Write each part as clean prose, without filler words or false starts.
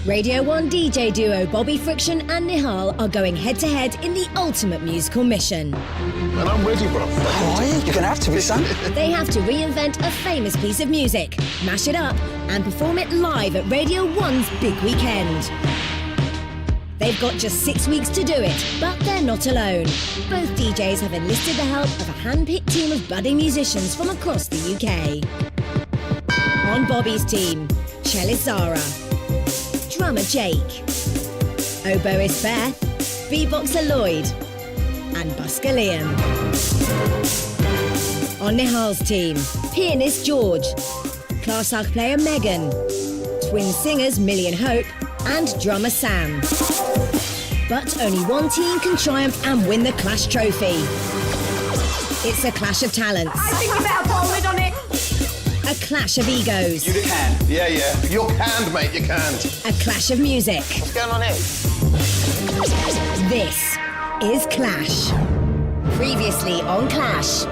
Radio 1 DJ duo Bobby Friction and Nihal are going head-to-head in the ultimate musical mission. Man, I'm ready, bro. Oh, are you? You're gonna have to be, son. They have to reinvent a famous piece of music, mash it up, and perform it live at Radio 1's big weekend. They've got just 6 weeks to do it, but they're not alone. Both DJs have enlisted the help of a hand-picked team of budding musicians from across the UK. On Bobby's team, cellist Zara, drummer Jake, oboist Beth, beatboxer Lloyd, and busker Liam. On Nihal's team, pianist George, class player Megan, twin singers Millie and Hope, and drummer Sam. But only one team can triumph and win the Clash trophy. It's a clash of talents. I think you better put a lid on it. A clash of egos. You can. Yeah. You're canned, mate, you're canned. A clash of music. What's going on here? This is Clash. Previously on Clash,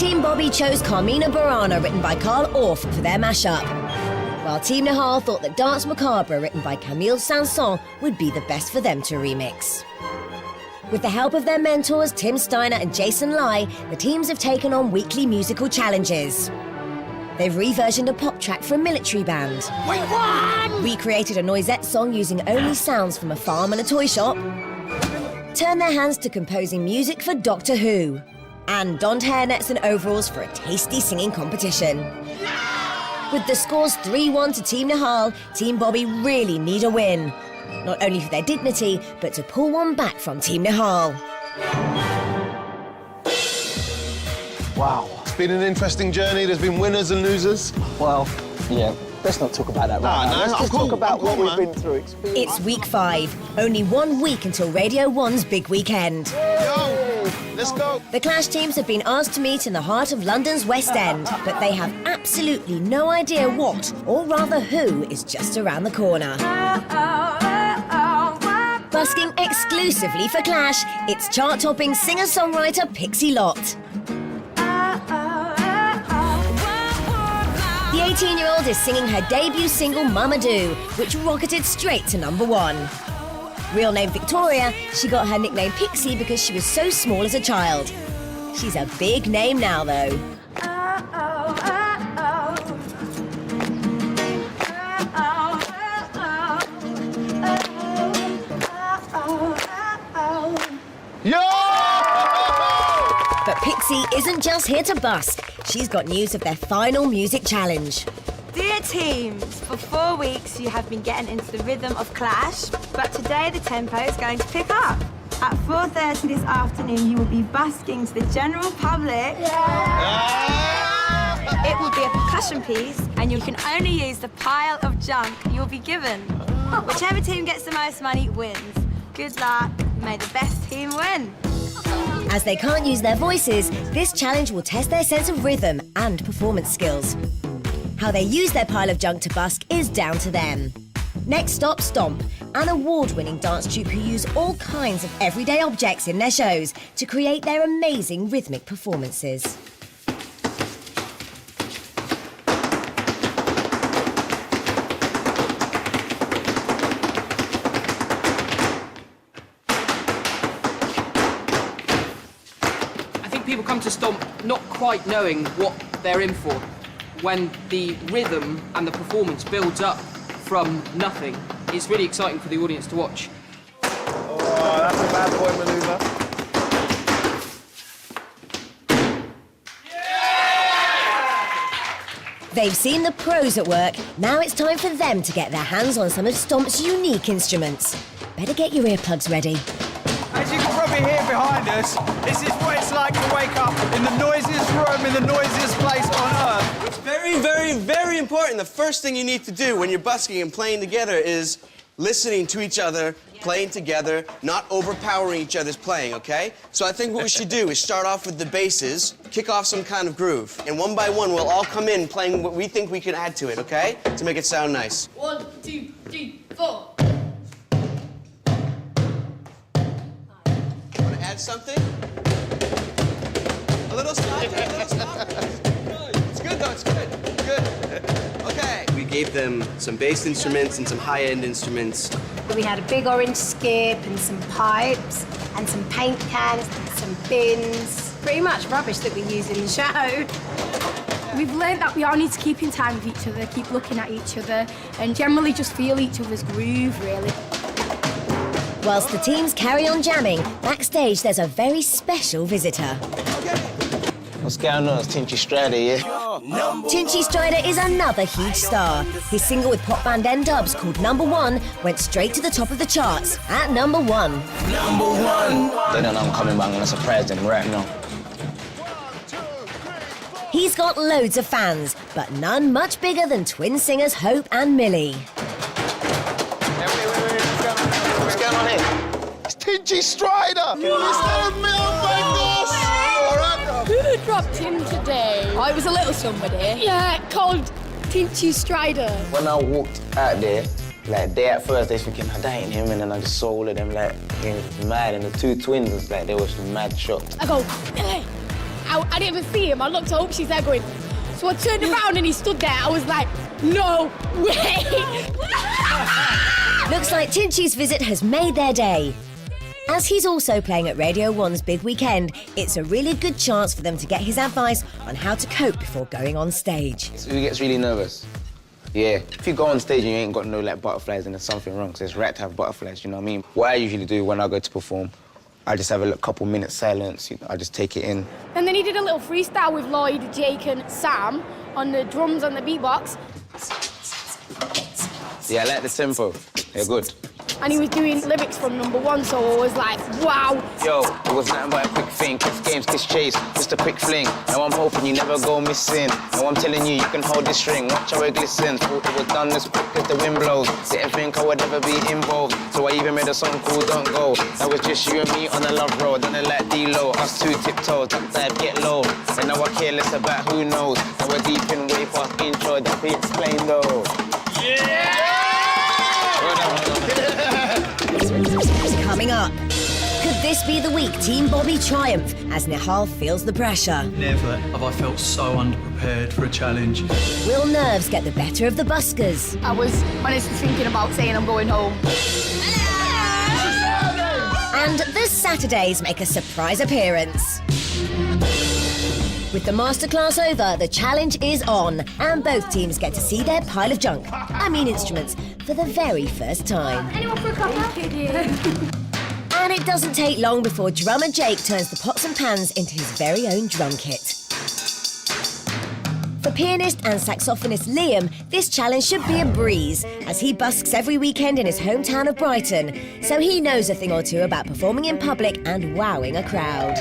Team Bobby chose Carmina Burana, written by Carl Orff, for their mashup, while Team Nihal thought that Dance Macabre, written by Camille Sanson, would be the best for them to remix. With the help of their mentors, Tim Steiner and Jason Lai, the teams have taken on weekly musical challenges. They've reversioned a pop track for a military band. We won! Recreated a noisette song using only sounds from a farm and a toy shop. Turned their hands to composing music for Doctor Who. And donned hairnets and overalls for a tasty singing competition. With the scores 3-1 to Team Nihal, Team Bobby really need a win. Not only for their dignity, but to pull one back from Team Nihal. Wow. It's been an interesting journey. There's been winners and losers. Well, yeah. Let's not talk about that right now. Let's just talk about what we've been through. It's week 5. Only 1 week until Radio 1's big weekend. Yo, let's go. The Clash teams have been asked to meet in the heart of London's West End, but they have absolutely no idea what, or rather who, is just around the corner. Busking exclusively for Clash, it's chart-topping singer-songwriter Pixie Lott. The 18-year-old is singing her debut single Mama Do, which rocketed straight to #1. Real name Victoria, she got her nickname Pixie because she was so small as a child. She's a big name now, though. Yo! But Pixie isn't just here to busk. She's got news of their final music challenge. Dear teams, for 4 weeks you have been getting into the rhythm of Clash, but today the tempo is going to pick up. At 4:30 this afternoon you will be busking to the general public. It will be a percussion piece and you can only use the pile of junk you'll be given. Whichever team gets the most money wins. Good luck, may the best team win. As they can't use their voices, this challenge will test their sense of rhythm and performance skills. How they use their pile of junk to busk is down to them. Next stop, Stomp, an award-winning dance troupe who use all kinds of everyday objects in their shows to create their amazing rhythmic performances. People come to Stomp not quite knowing what they're in for when the rhythm and the performance builds up from nothing. It's really exciting for the audience to watch. Oh, that's a bad boy manoeuvre. They've seen the pros at work, now it's time for them to get their hands on some of Stomp's unique instruments. Better get your earplugs ready. As you can probably hear behind us, this is what it's like to wake up in the noisiest room in the noisiest place on earth. It's very, very, very important. The first thing you need to do when you're busking and playing together is listening to each other, playing together, not overpowering each other's playing, okay? So I think what we should do is start off with the basses, kick off some kind of groove, and one by one we'll all come in playing what we think we can add to it, okay? To make it sound nice. 1, 2, 3, 4. Add something? A little softer, a little softer. It's good though, it's good. Good. Okay. gave them some bass instruments and some high-end instruments. We had a big orange skip and some pipes and some paint cans, some bins. Pretty much rubbish that we use in the show. We've learned that we all need to keep in time with each other, keep looking at each other, and generally just feel each other's groove, really. Whilst the teams carry on jamming, backstage there's a very special visitor. What's going on? It's Tinie Strider, yeah? Tinie Strider is another huge star. His single with pop band N-Dubs called Number One went straight to the top of the charts at number 1. Number 1! They don't know I'm coming, but I'm gonna surprise them right now. He's got loads of fans, but none much bigger than twin singers Hope and Millie. What's going on here? It's Tinie Strider! Mr. Milbangus! All right. Who dropped in today? Oh, it was a little somebody. Yeah, called Tinie Strider. When I walked out there, like, they at first, they thinking, that ain't him, and then I just saw all of them, like, being mad, and the two twins was like, they was mad shocked. I go, hey. I didn't even see him. I looked, I hope she's there going. So I turned around and he stood there. I was like, no way. Looks like Tinie's visit has made their day. As he's also playing at Radio 1's Big Weekend, it's a really good chance for them to get his advice on how to cope before going on stage. So who gets really nervous? Yeah. If you go on stage and you ain't got no, like, butterflies, then there's something wrong, because it's right to have butterflies, you know what I mean? What I usually do when I go to perform, I just have a couple minutes silence, you know, I just take it in. And then he did a little freestyle with Lloyd, Jake and Sam on the drums and the beatbox. Yeah, I like the tempo. They're good. And he was doing lyrics from Number One, so I was like, wow. Yo, it was nothing but a quick thing, kiss games, kiss chase, just a quick fling. Now I'm hoping you never go missing. Now I'm telling you, you can hold this string, watch how it glistens. Thought it was done as quick as the wind blows. Didn't think I would ever be involved, so I even made a song called Don't Go. That was just you and me on the love road, done it like D-Lo, us two tiptoes, that dive get low. And now I care less about who knows. Now we're deep in way past intro, that we explain though. Yeah! Coming up, could this be the week Team Bobby triumph as Nihal feels the pressure? Never have I felt so underprepared for a challenge. Will nerves get the better of the buskers? I was honestly thinking about saying I'm going home. And the Saturdays make a surprise appearance. With the masterclass over, the challenge is on, and both teams get to see their pile of junk, I mean instruments, for the very first time. Anyone for a cuppa? And it doesn't take long before drummer Jake turns the pots and pans into his very own drum kit. For pianist and saxophonist Liam, this challenge should be a breeze, as he busks every weekend in his hometown of Brighton, so he knows a thing or two about performing in public and wowing a crowd.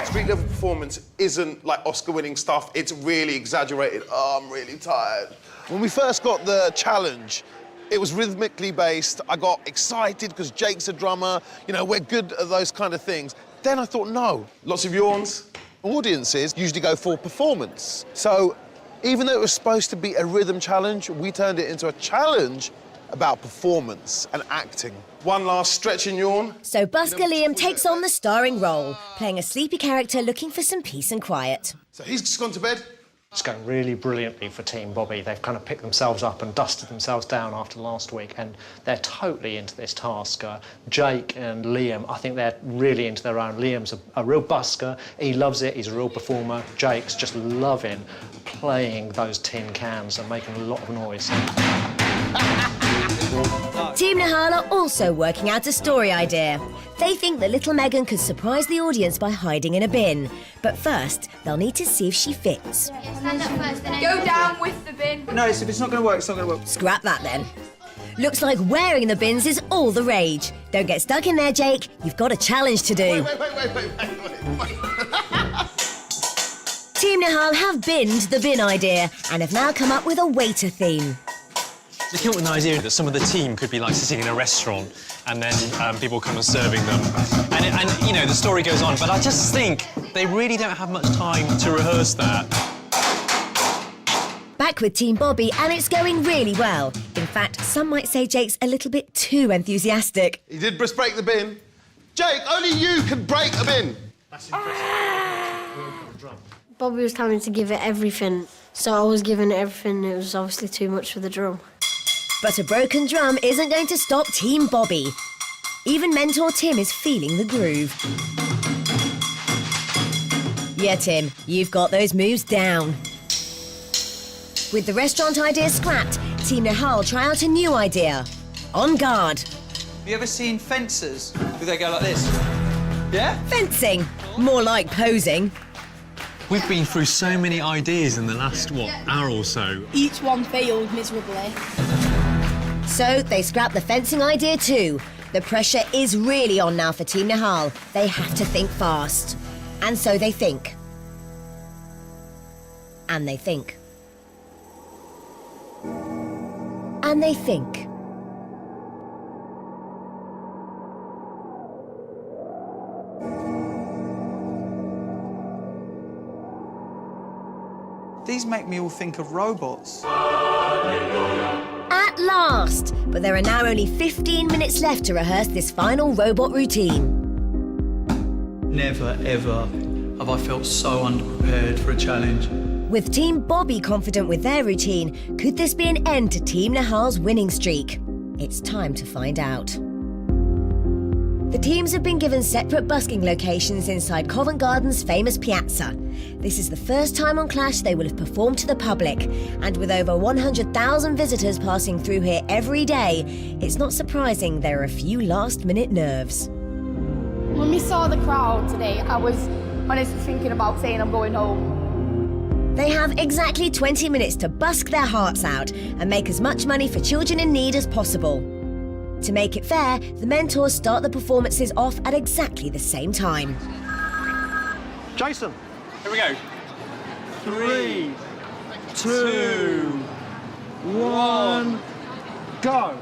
Street level performance isn't like Oscar-winning stuff. It's really exaggerated. Oh, I'm really tired. When we first got the challenge, it was rhythmically based. I got excited because Jake's a drummer. You know, we're good at those kind of things. Then I thought, no. Lots of yawns. Audiences usually go for performance. So even though it was supposed to be a rhythm challenge, we turned it into a challenge about performance and acting. One last stretch and yawn. So busker Liam takes on the starring role, playing a sleepy character looking for some peace and quiet. So he's just gone to bed. It's going really brilliantly for Team Bobby. They've kind of picked themselves up and dusted themselves down after last week, and they're totally into this task. Jake and Liam, I think they're really into their own. Liam's a real busker. He loves it. He's a real performer. Jake's just loving playing those tin cans and making a lot of noise. Team Nihal are also working out a story idea. They think that little Megan could surprise the audience by hiding in a bin. But first, they'll need to see if she fits. Stand up first, then go down with the bin. No, if it's not going to work, it's not going to work. Scrap that then. Looks like wearing the bins is all the rage. Don't get stuck in there, Jake. You've got a challenge to do. Wait. Team Nihal have binned the bin idea and have now come up with a waiter theme. They came up with an idea that some of the team could be like sitting in a restaurant and then people come and serving them. And you know, the story goes on, but I just think they really don't have much time to rehearse that. Back with Team Bobby, and it's going really well. In fact, some might say Jake's a little bit too enthusiastic. He did just break the bin. Jake, only you can break a bin. That's impressive. Bobby was telling me to give it everything. So I was given everything. It was obviously too much for the drum. But a broken drum isn't going to stop Team Bobby. Even mentor Tim is feeling the groove. Yeah, Tim, you've got those moves down. With the restaurant idea scrapped, Team Nihal try out a new idea. On guard. Have you ever seen fencers? Do they go like this? Yeah? Fencing. More like posing. We've been through so many ideas in the last, hour or so. Each one failed miserably. So they scrap the fencing idea too. The pressure is really on now for Team Nihal. They have to think fast. And so they think. And they think. And they think. These make me all think of robots. At last! But there are now only 15 minutes left to rehearse this final robot routine. Never, ever have I felt so underprepared for a challenge. With Team Bobby confident with their routine, could this be an end to Team Nihal's winning streak? It's time to find out. The teams have been given separate busking locations inside Covent Garden's famous piazza. This is the first time on Clash they will have performed to the public, and with over 100,000 visitors passing through here every day, it's not surprising there are a few last-minute nerves. When we saw the crowd today, I was honestly thinking about saying I'm going home. They have exactly 20 minutes to busk their hearts out and make as much money for children in need as possible. To make it fair, the mentors start the performances off at exactly the same time. Jason. Here we go. 3, 2, 1, go.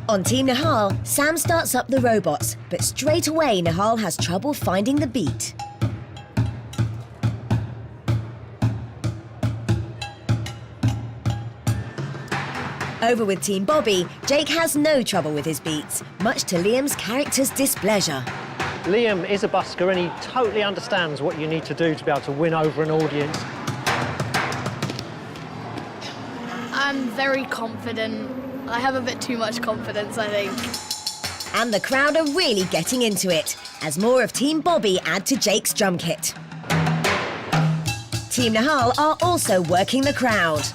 On Team Nihal, Sam starts up the robots, but straight away Nihal has trouble finding the beat. Over with Team Bobby, Jake has no trouble with his beats, much to Liam's character's displeasure. Liam is a busker and he totally understands what you need to do to be able to win over an audience. I'm very confident. I have a bit too much confidence, I think. And the crowd are really getting into it, as more of Team Bobby add to Jake's drum kit. Team Nihal are also working the crowd.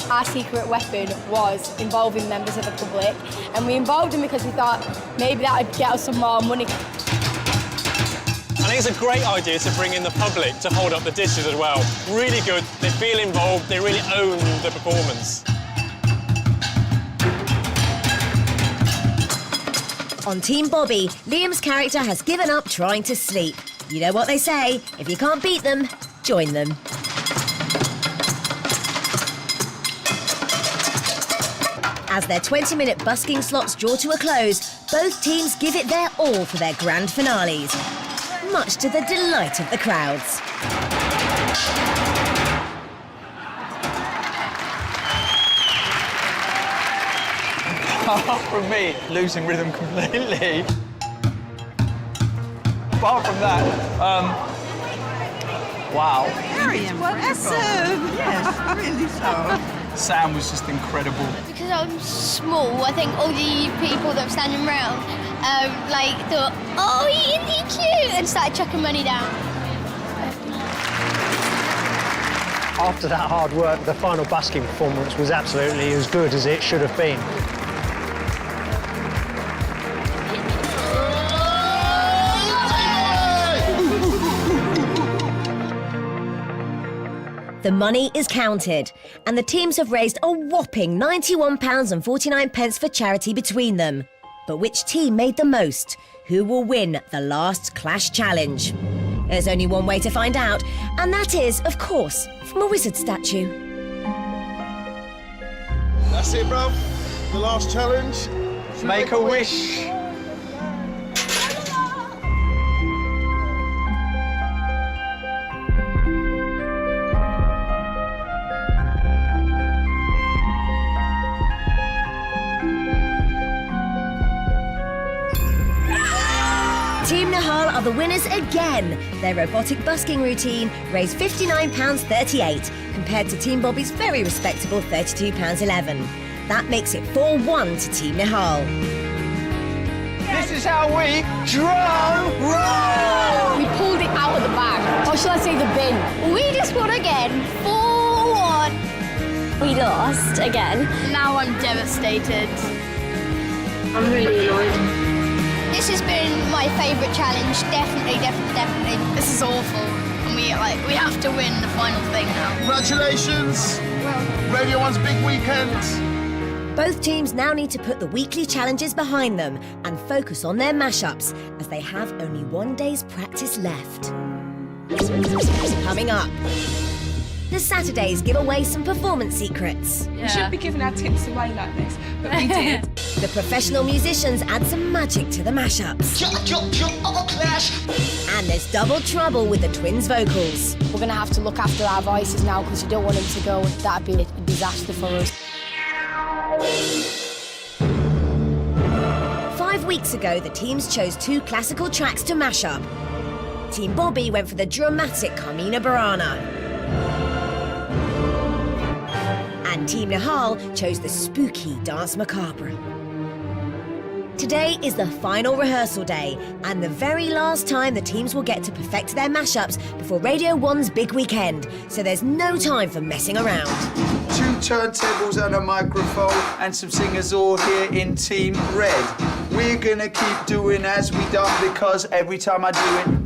Our secret weapon was involving members of the public, and we involved them because we thought maybe that would get us some more money. I think it's a great idea to bring in the public to hold up the dishes as well. Really good, they feel involved, they really own the performance. On Team Bobby, Liam's character has given up trying to sleep. You know what they say, if you can't beat them, join them. As their 20-minute busking slots draw to a close, both teams give it their all for their grand finales, much to the delight of the crowds. Apart from me losing rhythm completely. Apart from that, wow. Very impressive. Yes, really so. Sam was just incredible. Because I'm small, I think all the people that were standing around thought, oh, isn't he cute? And started chucking money down. After that hard work, the final busking performance was absolutely as good as it should have been. The money is counted, and the teams have raised a whopping £91.49 for charity between them. But which team made the most? Who will win the last Clash Challenge? There's only one way to find out, and that is, of course, from a wizard statue. That's it, bruv. The last challenge. Make a wish. Team Nihal are the winners again. Their robotic busking routine raised £59.38, compared to Team Bobby's very respectable £32.11. That makes it 4-1 to Team Nihal. This is how we drum roll! We pulled it out of the bag. Or shall I say the bin? We just won again, 4-1. We lost again. Now I'm devastated. I'm really annoyed. This has been my favourite challenge, definitely. This is awful. And we have to win the final thing now. Congratulations! Radio 1's big weekend. Both teams now need to put the weekly challenges behind them and focus on their mashups, as they have only 1 day's practice left. Coming up, the Saturdays give away some performance secrets. We shouldn't be giving our tips away like this, but we did. The professional musicians add some magic to the mashups. And there's double trouble with the twins' vocals. We're going to have to look after our voices now because you don't want them to go. That'd be a disaster for us. 5 weeks ago, the teams chose 2 classical tracks to mash up. Team Bobby went for the dramatic Carmina Burana. And Team Nihal chose the spooky Dance Macabre. Today is the final rehearsal day and the very last time the teams will get to perfect their mashups before Radio 1's big weekend, so there's no time for messing around. 2 turntables and a microphone and some singers all here in Team Red. We're gonna keep doing as we done because every time I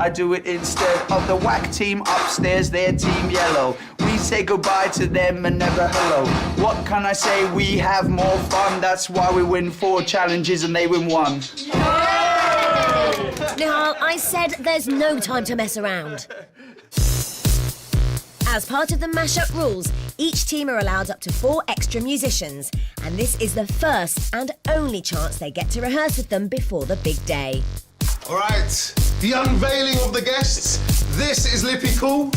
do it instead of the whack team upstairs, their Team Yellow. We say goodbye to them and never hello. What can I say? We have more fun. That's why we win 4 challenges and they win 1. Nihal, I said there's no time to mess around. As part of the mashup rules, each team are allowed up to 4 extra musicians, and this is the first and only chance they get to rehearse with them before the big day. All right, the unveiling of the guests. This is Lippy Cool.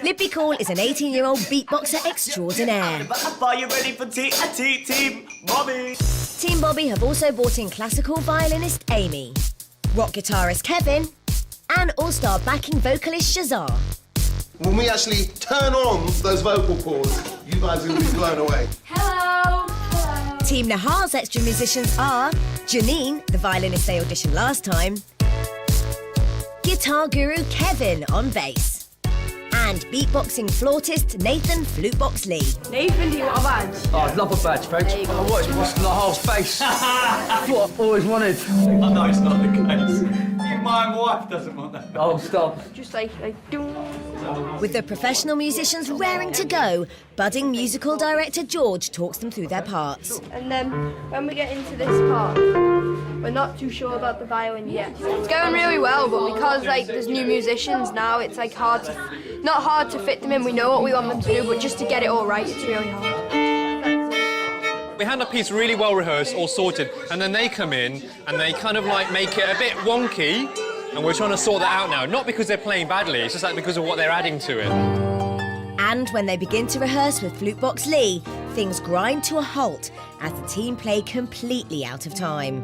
Lippy Cool is an 18-year-old beatboxer extraordinaire. Are you ready for Team Bobby? Team Bobby have also brought in classical violinist Amy, rock guitarist Kevin, and all-star backing vocalist Shazar. When we actually turn on those vocal cords, you guys are going to be blown away. Hello! Team Nihal's extra musicians are Janine, the violinist they auditioned last time, guitar guru Kevin on bass, and beatboxing flautist Nathan Flutebox Lee. Nathan, do you want a badge? Oh, I'd love a badge, folks. I watched Busking Nihal's face. That's what I've always wanted. I know it's not the case. My wife doesn't want that. Oh, stop. Just like doom. With the professional musicians raring to go, budding musical director George talks them through their parts. And then when we get into this part, we're not too sure about the violin yet. It's going really well, but because there's new musicians now, it's not hard to fit them in. We know what we want them to do, but just to get it all right, it's really hard. We had a piece really well rehearsed, all sorted, and then they come in and they kind of make it a bit wonky, and we're trying to sort that out now. Not because they're playing badly, it's just because of what they're adding to it. And when they begin to rehearse with Flutebox Lee, things grind to a halt as the team play completely out of time.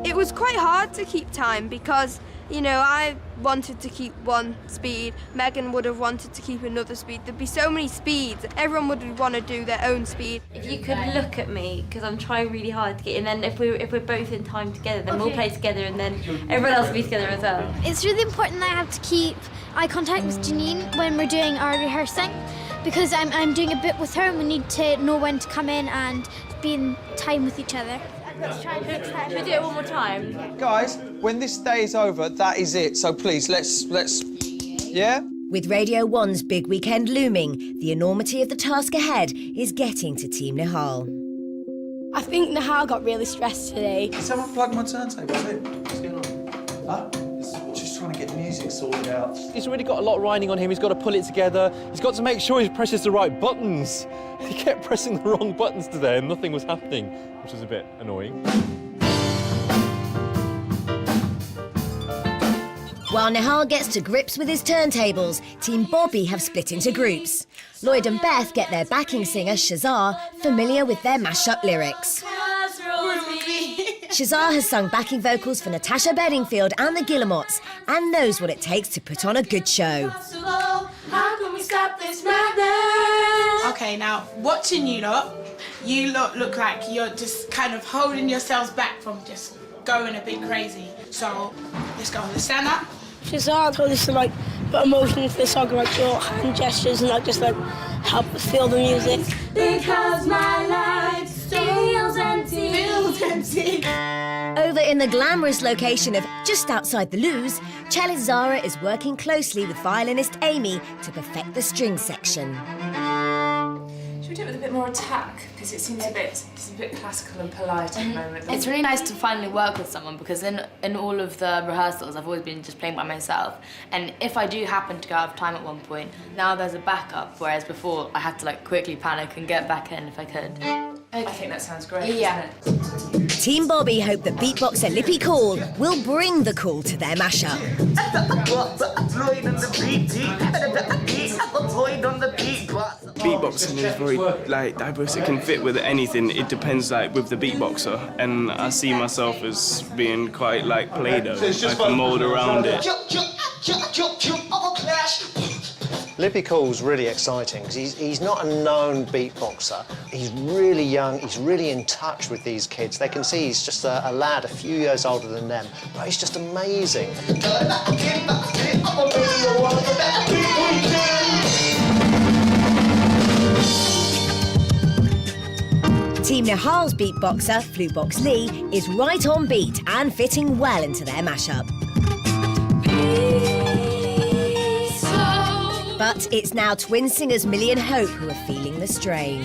It was quite hard to keep time because, I wanted to keep one speed. Megan would have wanted to keep another speed. There'd be so many speeds. Everyone would want to do their own speed. If you could look at me, because I'm trying really hard to get in, and then if we're both in time together, then we'll play together, and then everyone else will be together as well. It's really important that I have to keep eye contact with Janine when we're doing our rehearsing, because I'm doing a bit with her and we need to know when to come in and be in time with each other. Let's try and Should we do it one more time? Guys, when this day is over, that is it. So please, let's, yeah? With Radio 1's big weekend looming, the enormity of the task ahead is getting to Team Nihal. I think Nihal got really stressed today. Did someone plug my turntable too? What's going on? Huh? Just trying to get music sorted out. He's really got a lot riding on him. He's got to pull it together. He's got to make sure he presses the right buttons. He kept pressing the wrong buttons today and nothing was happening, which was a bit annoying. While Nihal gets to grips with his turntables, Team Bobby have split into groups. Lloyd and Beth get their backing singer, Shazar, familiar with their mashup lyrics. Shazar has sung backing vocals for Natasha Bedingfield and the Guillemots and knows what it takes to put on a good show. up this madness. Okay, now watching you lot look like you're just kind of holding yourselves back from just going a bit crazy. So let's go. Let's stand up. It's hard to listen, like, put emotion into the song, like your hand gestures and like just like help us feel the music. Because my life feels empty. Feels empty. Over in the glamorous location of just outside the Loos, cellist Zara is working closely with violinist Amy to perfect the string section. Should we do it with a bit more attack? Because it seems a bit classical and polite at the moment. It's really nice to finally work with someone because in all of the rehearsals I've always been just playing by myself, and if I do happen to go out of time at one point, now there's a backup, whereas before I had to like quickly panic and get back in if I could. I think that sounds great. Yeah. Team Bobby hope that beatboxer Lippy Cool will bring the cool to their mashup. Beatboxing is very like diverse. It can fit with anything. It depends like with the beatboxer, and I see myself as being quite like Play-Doh. I can mold around it. Lippy Cool's really exciting because he's not a known beatboxer. He's really young, he's really in touch with these kids. They can see he's just a lad a few years older than them, but he's just amazing. Team Nihal's beatboxer, Flubox Lee, is right on beat and fitting well into their mashup. But it's now twin singers Millie and Hope who are feeling the strain.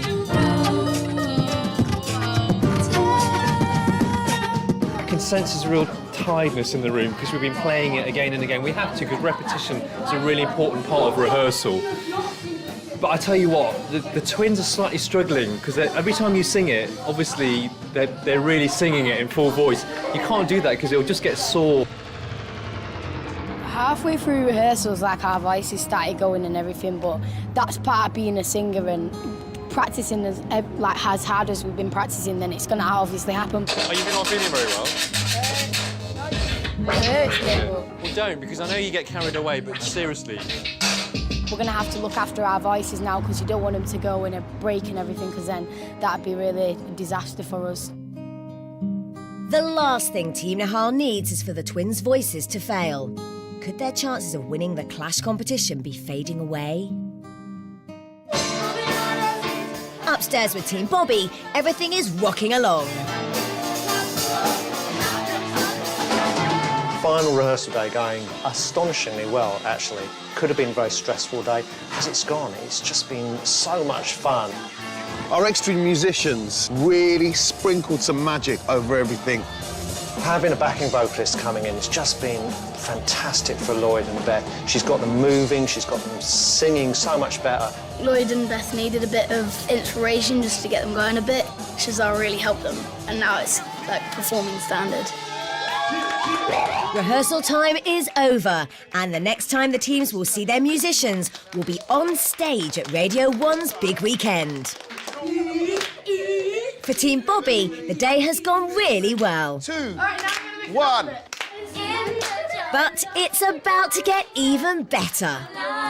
I can sense there's a real tiredness in the room because we've been playing it again and again. We have to because repetition is a really important part of rehearsal. But I tell you what, the twins are slightly struggling because every time you sing it, obviously they're really singing it in full voice. You can't do that because it'll just get sore. Halfway through rehearsals, like our voices started going and everything, but that's part of being a singer and practicing as hard as we've been practicing, then it's going to obviously happen. Are you not feeling very well? It hurts, Well, don't, because I know you get carried away, but seriously. We're going to have to look after our voices now because you don't want them to go in a break and everything, because then that'd be really a disaster for us. The last thing Team Nihal needs is for the twins' voices to fail. Could their chances of winning the Clash competition be fading away? Upstairs with Team Bobby, everything is rocking along. Final rehearsal day going astonishingly well, actually. Could have been a very stressful day. As it's gone, it's just been so much fun. Our extra musicians really sprinkled some magic over everything. Having a backing vocalist coming in has just been fantastic for Lloyd and Beth. She's got them moving, she's got them singing so much better. Lloyd and Beth needed a bit of inspiration just to get them going a bit. Shazar really helped them, and now it's like performing standard. Rehearsal time is over, and the next time the teams will see their musicians will be on stage at Radio 1's Big Weekend. For Team Bobby, the day has gone really well. 2, 1. But it's about to get even better.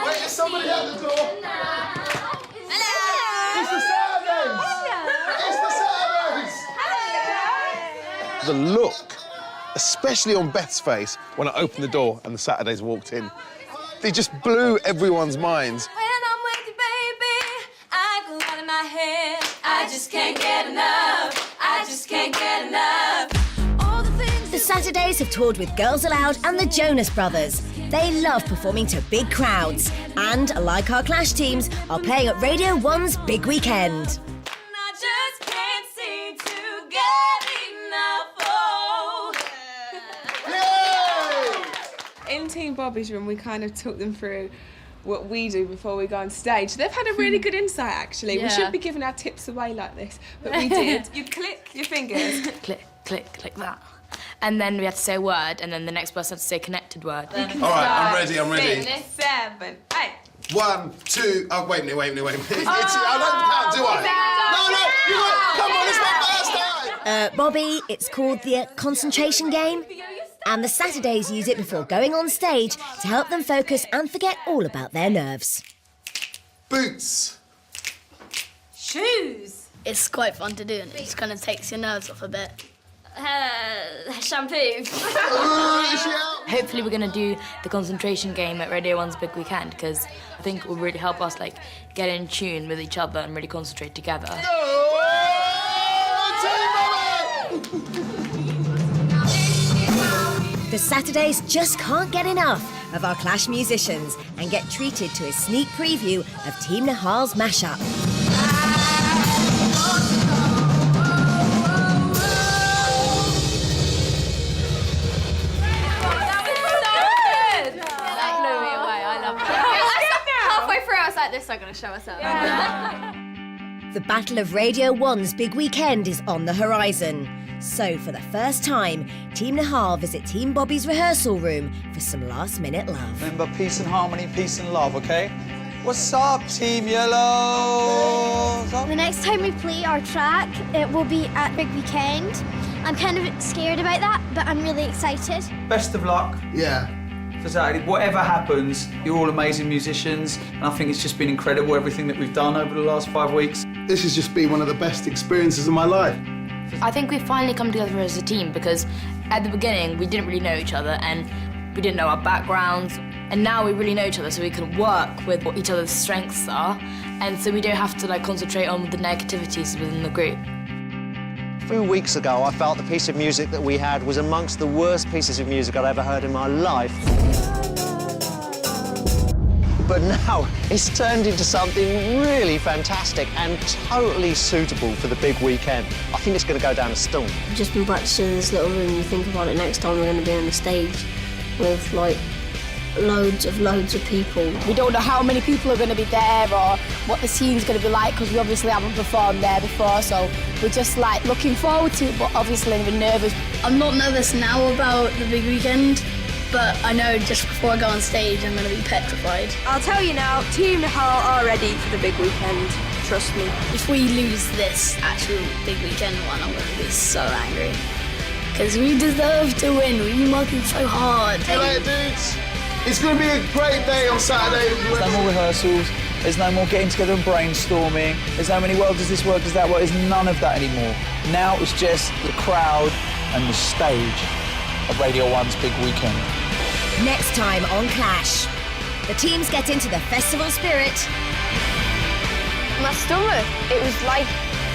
Wait, is somebody at the door? Hello! It's the Saturdays! It's the Saturdays! The look, especially on Beth's face, when I opened the door and the Saturdays walked in, they just blew everyone's minds. When I'm with you, baby, I go out of my head. I just can't get enough. I just can't get enough. All the things The Saturdays have toured with Girls Aloud and the Jonas Brothers. They love performing to big crowds and, like our Clash teams, are playing at Radio 1's Big Weekend. I just can't seem to get enough. In Team Bobby's room, we kind of took them through what we do before we go on stage. They've had a really good insight, actually. Yeah. We shouldn't be giving our tips away like this, but we did. You click your fingers. Click, click, click that. And then we had to say a word, and then the next person had to say a connected word. All right, I'm ready. 6, 7, 8. 1, 2. Oh, wait a minute. I don't count, do I? No, come on, it's my first time. Bobby, it's called the concentration game. And the Saturdays use it before going on stage to help them focus and forget all about their nerves. Boots. Shoes. It's quite fun to do and it just kind of takes your nerves off a bit. Shampoo. Hopefully we're going to do the concentration game at Radio 1's Big Weekend because I think it will really help us like get in tune with each other and really concentrate together. The Saturdays just can't get enough of our Clash musicians and get treated to a sneak preview of Team Nahal's mashup. Halfway through, I was like, this is not going to show us up. The Battle of Radio 1's Big Weekend is on the horizon. So, for the first time, Team Nahal visit Team Bobby's rehearsal room for some last-minute love. Remember, peace and harmony, peace and love, OK? What's up, Team Yellow? The next time we play our track, it will be at Big Weekend. I'm kind of scared about that, but I'm really excited. Best of luck. Yeah. For Saturday. Whatever happens, you're all amazing musicians, and I think it's just been incredible, everything that we've done over the last 5 weeks. This has just been one of the best experiences of my life. I think we've finally come together as a team because at the beginning we didn't really know each other and we didn't know our backgrounds, and now we really know each other so we can work with what each other's strengths are, and so we don't have to like concentrate on the negativities within the group. A few weeks ago I felt the piece of music that we had was amongst the worst pieces of music I'd ever heard in my life. But now it's turned into something really fantastic and totally suitable for the big weekend. I think it's going to go down a storm. I've just been practicing in this little room. You think about it, next time we're going to be on the stage with like loads of people. We don't know how many people are going to be there or what the scene's going to be like because we obviously haven't performed there before, so we're just like looking forward to it, but obviously we're nervous. I'm not nervous now about the big weekend, but I know just before I go on stage I'm going to be petrified. I'll tell you now, Team Nahal are ready for the big weekend. Trust me. If we lose this actual big weekend one, I'm going to be so angry. Because we deserve to win. We've been working so hard. See you later, dudes. It's going to be a great day on Saturday. There's no more rehearsals. There's no more getting together and brainstorming. There's no many, well, does this work, does that work? There's none of that anymore. Now it's just the crowd and the stage of Radio 1's Big Weekend. Next time on Clash, the teams get into the festival spirit. My stomach, it was like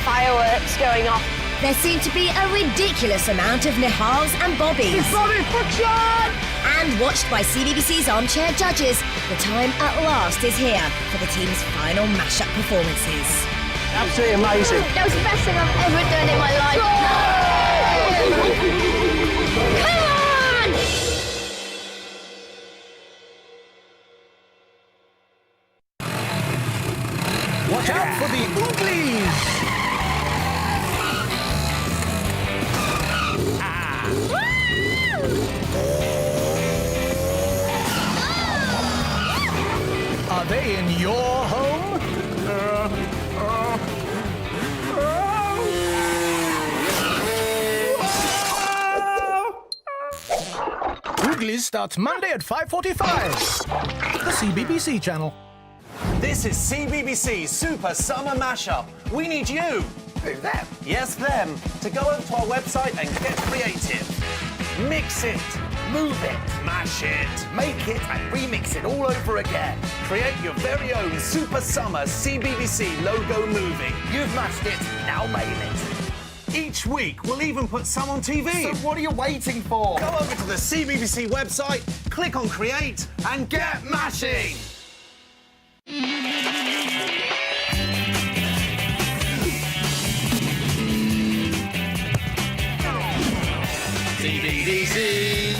fireworks going off. There seemed to be a ridiculous amount of Nihals and Bobbies. It's Bobby Percussion! And watched by CBBC's armchair judges, the time at last is here for the team's final mashup performances. Absolutely amazing. That was the best thing I've ever done in my life. Come on! Watch out for the Ooglies! Are they in your home? Ooglies starts Monday at 5:45. The CBBC channel. This is CBBC's Super Summer Mashup. We need you. Who, them? Yes, them. To go over to our website and get creative. Mix it, move it, mash it, make it and remix it all over again. Create your very own Super Summer CBBC logo movie. You've mashed it, now mail it. Each week, we'll even put some on TV. So what are you waiting for? Go over to the CBBC website, click on Create and get mashing. CBBC.